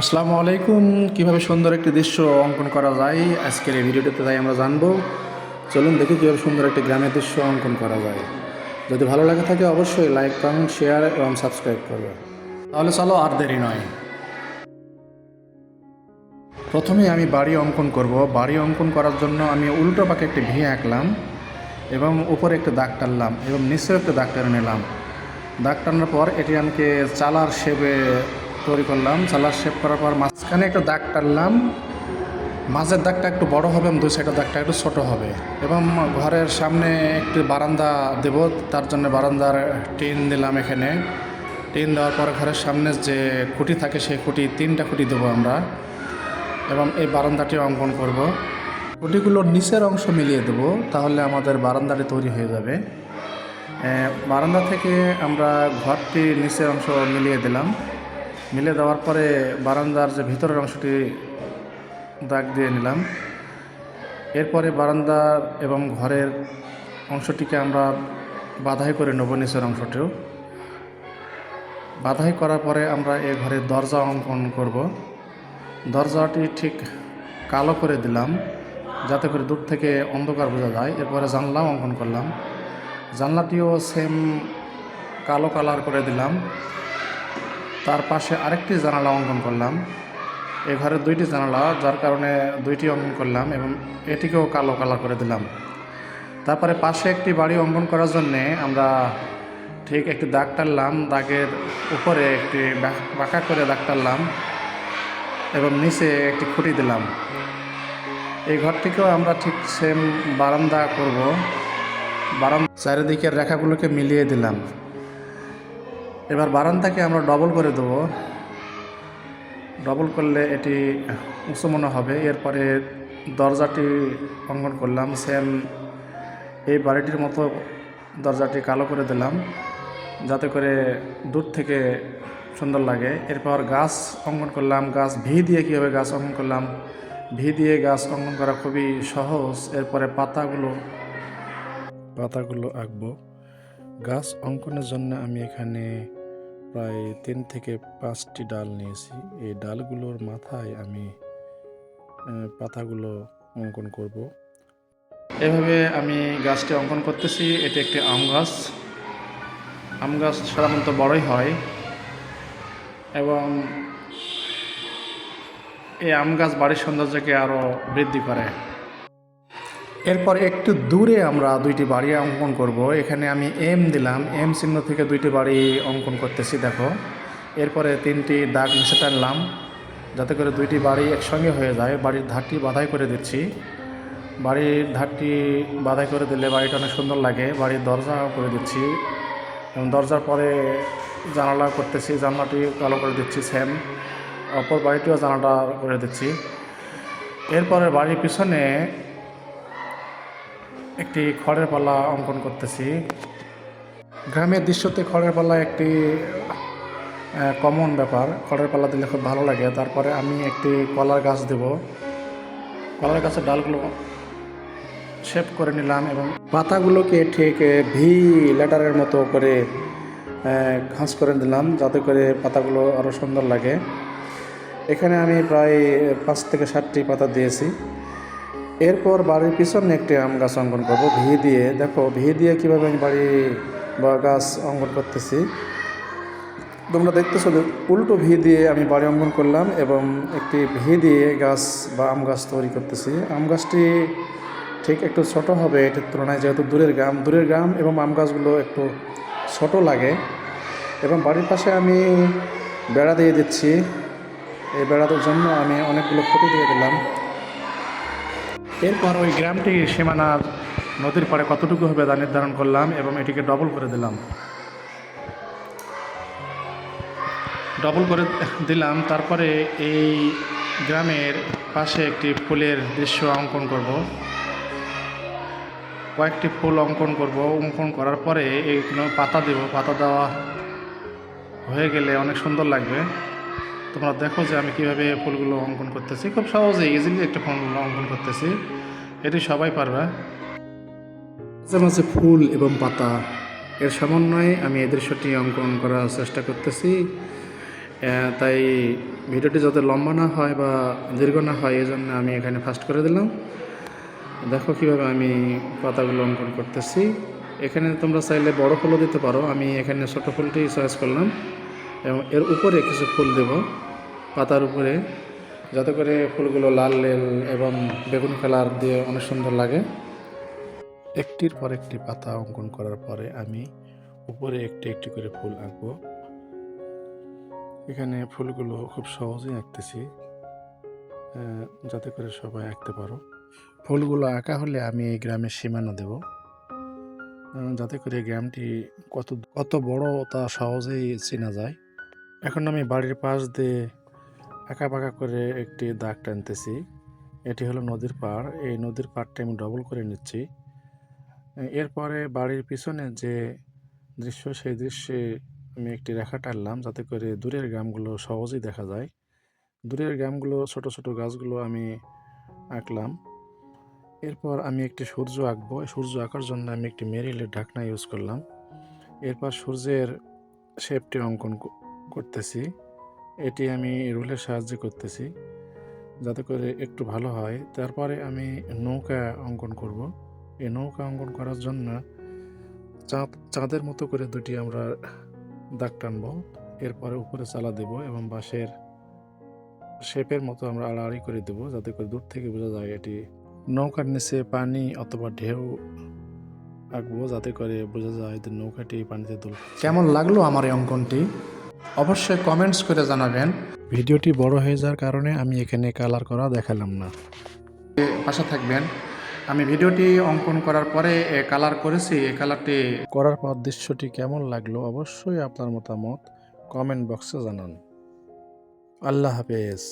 আসসালামু আলাইকুম। কিভাবে সুন্দর একটি দৃশ্য অঙ্কন করা যায় আজকের এই ভিডিওটিতে তাই আমরা জানবো। চলুন দেখি কীভাবে সুন্দর একটি গ্রামের দৃশ্য অঙ্কন করা যায়। যদি ভালো লাগে থাকে অবশ্যই লাইক, কমেন্ট, শেয়ার এবং সাবস্ক্রাইব করবে। তাহলে চলো আর দেরি নয়। প্রথমে আমি বাড়ি অঙ্কন করব। বাড়ি অঙ্কন করার জন্য আমি উল্টো পাকে একটি ভি আঁকলাম এবং উপরে একটি দাগ টানলাম এবং নিচেও একটি দাগ টেনে নিলাম। দাগ টানার পর এটি আমাকে চালার শেপে তৈরি করলাম। চালার শেপ করার পর মাঝখানে একটা দাগ টানলাম। মাঝের দাগটা একটু বড় হবে এবং দুই সাইডের দাগটা একটু ছোট হবে এবং ঘরের সামনে একটি বারান্দা দেব। তার জন্য বারান্দার টিন দিলাম। এখানে টিন দেওয়ার পর ঘরের সামনে যে খুঁটি থাকে সেই খুঁটি 3টা খুঁটি দেবো আমরা এবং এই বারান্দাটি অঙ্কন করব। খুঁটিগুলোর নিচের অংশ মিলিয়ে দেব, তাহলে আমাদের বারান্দাটি তৈরি হয়ে যাবে। বারান্দা থেকে আমরা ঘরটির নিচের অংশ মিলিয়ে দিলাম। মিলিয়ে দেওয়ার পরে বারান্দার যে ভিতরের অংশটি দাগ দিয়ে নিলাম। এরপরে বারান্দার এবং ঘরের অংশটিকে আমরা বাঁধাই করে নেব। নিচের অংশটিও বাঁধাই করার পরে আমরা এই ঘরের দরজা অঙ্কন করব। দরজাটি ঠিক কালো করে দিলাম যাতে করে দূর থেকে অন্ধকার বোঝা যায়। এরপরে জানলা অঙ্কন করলাম। জানলাটিও সেম কালো কালার করে দিলাম। তার পাশে আরেকটি জানালা অঙ্কন করলাম। এই ঘরের 2টি জানালা, যার কারণে 2টি অঙ্কন করলাম এবং এটিকেও কালো কালার করে দিলাম। তারপরে পাশে একটি বাড়ি অঙ্কন করার জন্যে আমরা ঠিক একটি দাগ টানলাম। দাগের উপরে একটি বাঁকা করে দাগ টানলাম এবং নিচে একটি খুঁটি দিলাম। এই ঘরটিকেও আমরা ঠিক সেম বারান্দা করব। বারান্দা চারিদিকের রেখাগুলোকে মিলিয়ে দিলাম। এবার বারান্দাকে আমরা ডবল করে দেবো। ডবল করলে এটি উঁচু মনে হবে। এরপরে দরজাটি অঙ্কন করলাম সেম এই বাড়িটির মতো। দরজাটি কালো করে দিলাম যাতে করে দূর থেকে সুন্দর লাগে। এরপর গাছ অঙ্কন করলাম। গাছ ভি দিয়ে কীভাবে গাছ অঙ্কন করলাম, ভি দিয়ে গাছ অঙ্কন করা খুবই সহজ। এরপরে পাতাগুলো আঁকবো। গাছ অঙ্কনের জন্য আমি এখানে প্রায় 3 থেকে 5টি ডাল নিয়েছি। এই ডালগুলোর মাথায় আমি পাতাগুলো অঙ্কন করব। এভাবে আমি গাছটি অঙ্কন করতেছি। এটি একটি আম গাছ। আম গাছ সাধারণত বড়ই হয় এবং এই আম গাছ বাড়ির সৌন্দর্যকে আরও বৃদ্ধি করে। এরপর একটু দূরে আমরা 2টি বাড়ি অঙ্কন করব। এখানে আমি এম দিলাম। এম চিহ্ন থেকে 2টি বাড়ি অঙ্কন করতেছি, দেখো। এরপরে 3টি দাগ নিচে টানলাম যাতে করে 2টি বাড়ি একসঙ্গে হয়ে যায়। বাড়ির ধারটি বাঁধাই করে দিচ্ছি। বাড়ির ধারটি বাঁধাই করে দিলে বাড়িটা অনেক সুন্দর লাগে। বাড়ির দরজা করে দিচ্ছি এবং দরজার পরে জানালা করতেছি। জানলাটি কালো করে দিচ্ছি সেম। অপর বাড়িটিও জানালা করে দিচ্ছি। এরপরে বাড়ির পিছনে একটি খড়ের পাল্লা অঙ্কন করতেছি। গ্রামের দৃশ্যতে খড়ের পাল্লা একটি কমন ব্যাপার। খড়ের পাল্লা দিলে খুব ভালো লাগে। তারপরে আমি একটি কলার গাছ দেব। কলার গাছের ডালগুলো শেপ করে নিলাম এবং পাতাগুলোকে ঠিক ভি লেটারের মতো করে ঘাস করে দিলাম যাতে করে পাতাগুলো আরও সুন্দর লাগে। এখানে আমি প্রায় 5 থেকে 7টি পাতা দিয়েছি। এরপর বাড়ির পিছনে একটি আম গাছ অঙ্কন করব ভি দিয়ে। দেখো ভি দিয়ে কীভাবে আমি বাড়ি বা গাছ অঙ্কন করতেছি। তোমরা দেখতেছো যে উল্টো ভি দিয়ে আমি বাড়ি অঙ্কন করলাম এবং একটি ভি দিয়ে গাছ বা আম গাছ তৈরি করতেছি। আম গাছটি ঠিক একটু ছোট হবে এটার তুলনায়, যেহেতু দূরের গ্রাম এবং আম গাছগুলো একটু ছোট লাগে। এবং বাড়ির পাশে আমি বেড়া দিয়ে দিচ্ছি। এই বেড়াদের জন্য আমি অনেকগুলো খুঁটি দিয়ে দিলাম। এরপর ওই গ্রামটির সীমানার নদীর পাড়ে কতটুকু হবে তা নির্ধারণ করলাম এবং এটিকে ডবল করে দিলাম। তারপরে এই গ্রামের পাশে একটি ফুলের দৃশ্য অঙ্কন করব। কয়েকটি ফুল অঙ্কন করব। অঙ্কন করার পরে এইগুলো পাতা দেব। পাতা দেওয়া হয়ে গেলে অনেক সুন্দর লাগবে। তোমরা দেখো যে আমি কীভাবে ফুলগুলো অঙ্কন করতেছি। খুব সহজে ইজিলি একটা ফুল অঙ্কন করতেছি, এটি সবাই পারবে। মাঝে মাঝে ফুল এবং পাতা এর সমন্বয়ে আমি এই দৃশ্যটি অঙ্কন করার চেষ্টা করতেছি। তাই ভিডিওটি যাতে লম্বা না হয় বা দীর্ঘ না হয় এই জন্য আমি এখানে ফাস্ট করে দিলাম। দেখো কীভাবে আমি পাতাগুলো অঙ্কন করতেছি। এখানে তোমরা চাইলে বড় ফুলও দিতে পারো, আমি এখানে ছোটো ফুলটি চয়েস করলাম এবং এর উপরে কিছু ফুল দেব পাতার উপরে, যাতে করে ফুলগুলো লাল লাল এবং বেগুনি কালার দিয়ে অনেক সুন্দর লাগে। একটির পর একটি পাতা অঙ্কন করার পরে আমি উপরে একটি একটি করে ফুল আঁকবো। এখানে ফুলগুলো খুব সহজেই আঁকতেছি, যাতে করে সবাই আঁকতে পারো। ফুলগুলো আঁকা হলে আমি এই গ্রামের সীমানা দেব, যাতে করে গ্রামটি কত কত বড় তা সহজেই চেনা যায়। এখন আমি বাড়ির পাশ দিয়ে আঁকা বাঁকা করে একটি দাগ টানতেছি। এটি হলো নদীর পাড়, এই নদীর পাড়টা আমি ডবল করে নিচ্ছি। এরপরে বাড়ির পিছনে যে দৃশ্য, সেই দৃশ্যে আমি একটি রেখা টানলাম, যাতে করে দূরের গ্রামগুলো সহজেই দেখা যায়। দূরের গ্রামগুলো, ছোট ছোট গাছগুলো আমি আঁকলাম। এরপর আমি একটি সূর্য আঁকবো। সূর্য আঁকার জন্য আমি একটি মেরিলের ঢাকনা ইউজ করলাম। এরপর সূর্যের শেপটি অঙ্কন করতেছি। এটি আমি রুলের সাহায্যে করতেছি, যাতে করে একটু ভালো হয়। তারপরে আমি নৌকা অঙ্কন করব। এই নৌকা অঙ্কন করার জন্য চাঁদের মতো করে দুটি আমরা দাগ টানবো। এরপরে উপরে চালা দেব এবং বাঁশের শেপের মতো আমরা আড়াআড়ি করে দেবো, যাতে করে দূর থেকে বোঝা যায় এটি নৌকার নিচে পানি অথবা ঢেউ আঁকবো, যাতে করে বোঝা যায় যে নৌকাটি পানিতে দুল। কেমন লাগলো আমার এই অঙ্কনটি অবশ্যই কমেন্টস করে জানাবেন। ভিডিওটি বড় হয়ে যাওয়ার কারণে আমি এখানে কালার করা দেখালাম না। পাশে থাকবেন। আমি ভিডিওটি অঙ্কন করার পরে কালার করেছি। এই কালারটি করার পর দৃশ্যটি কেমন লাগলো অবশ্যই আপনার মতামত কমেন্ট বক্সে জানান। আল্লাহ হাফেজ।